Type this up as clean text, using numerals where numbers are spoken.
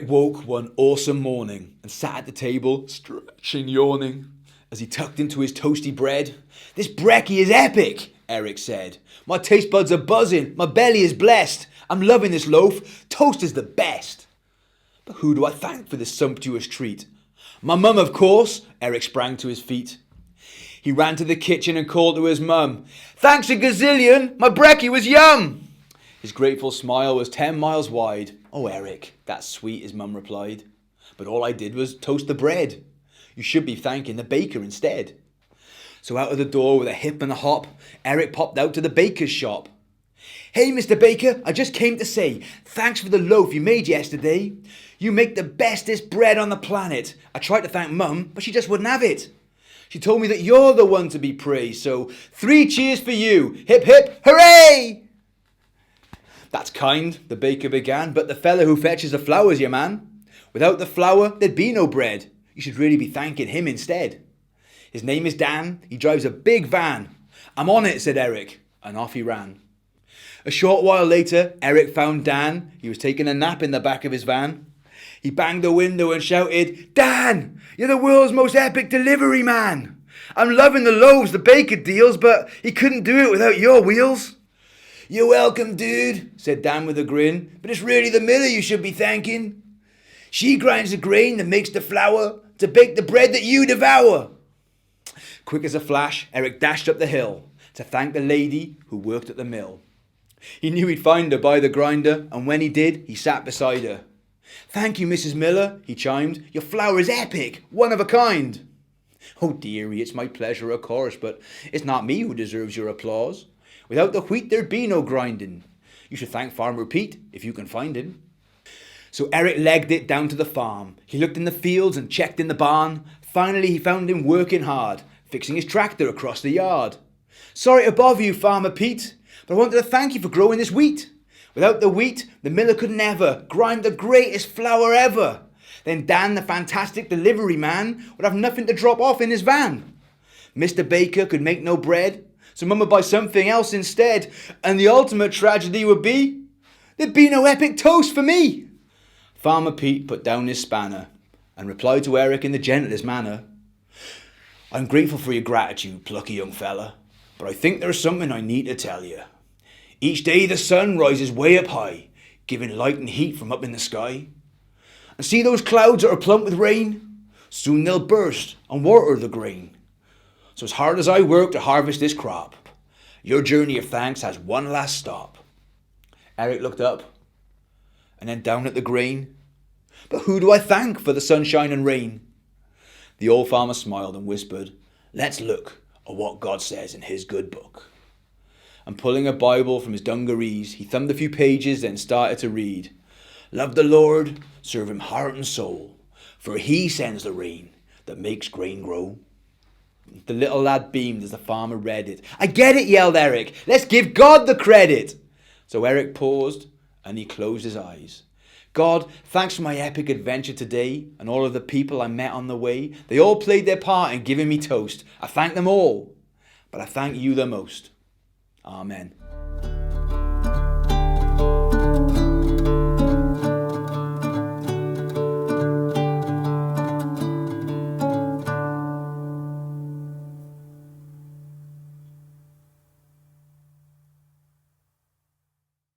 woke one awesome morning and sat at the table, stretching, yawning, as he tucked into his toasty bread. "This brekkie is epic," Eric said. "My taste buds are buzzing, my belly is blessed. I'm loving this loaf, toast is the best." But who do I thank for this sumptuous treat? My mum, of course. Eric sprang to his feet. He ran to the kitchen and called to his mum, "Thanks a gazillion, my brekkie was yum." His grateful smile was 10 miles wide. "Oh, Eric, that's sweet," his mum replied. "But all I did was toast the bread. You should be thanking the baker instead." So out of the door with a hip and a hop, Eric popped out to the baker's shop. "Hey, Mr. Baker, I just came to say, thanks for the loaf you made yesterday. You make the bestest bread on the planet. I tried to thank Mum, but she just wouldn't have it. She told me that you're the one to be praised, so 3 cheers for you. Hip hip, hooray!" "That's kind," the baker began, "but the fella who fetches the flour's your man. Without the flour, there'd be no bread. You should really be thanking him instead. His name is Dan, he drives a big van." "I'm on it," said Eric, and off he ran. A short while later, Eric found Dan. He was taking a nap in the back of his van. He banged the window and shouted, "Dan, you're the world's most epic delivery man. I'm loving the loaves the baker deals, but he couldn't do it without your wheels." "You're welcome, dude," said Dan with a grin, "but it's really the miller you should be thanking. She grinds the grain that makes the flour to bake the bread that you devour." Quick as a flash, Eric dashed up the hill to thank the lady who worked at the mill. He knew he'd find her by the grinder, and when he did, he sat beside her. "Thank you, Mrs. Miller," he chimed. "Your flour is epic, one of a kind." "Oh, dearie, it's my pleasure, of course, but it's not me who deserves your applause. Without the wheat, there'd be no grinding. You should thank Farmer Pete, if you can find him." So Eric legged it down to the farm. He looked in the fields and checked in the barn. Finally, he found him working hard, fixing his tractor across the yard. "Sorry to bother you, Farmer Pete, but I wanted to thank you for growing this wheat. Without the wheat, the miller could never grind the greatest flour ever. Then Dan, the fantastic delivery man, would have nothing to drop off in his van. Mr. Baker could make no bread, so Mum would buy something else instead. And the ultimate tragedy would be, there'd be no epic toast for me." Farmer Pete put down his spanner and replied to Eric in the gentlest manner, "I'm grateful for your gratitude, plucky young fella, but I think there's something I need to tell you. Each day the sun rises way up high, giving light and heat from up in the sky. And see those clouds that are plump with rain? Soon they'll burst and water the grain. So as hard as I work to harvest this crop, your journey of thanks has one last stop." Eric looked up and then down at the grain. "But who do I thank for the sunshine and rain?" The old farmer smiled and whispered, "Let's look at what God says in his good book." And pulling a Bible from his dungarees, he thumbed a few pages, then started to read. "Love the Lord, serve him heart and soul, for he sends the rain that makes grain grow." The little lad beamed as the farmer read it. "I get it," yelled Eric. "Let's give God the credit." So Eric paused and he closed his eyes. "God, thanks for my epic adventure today and all of the people I met on the way. They all played their part in giving me toast. I thank them all, but I thank you the most. Amen."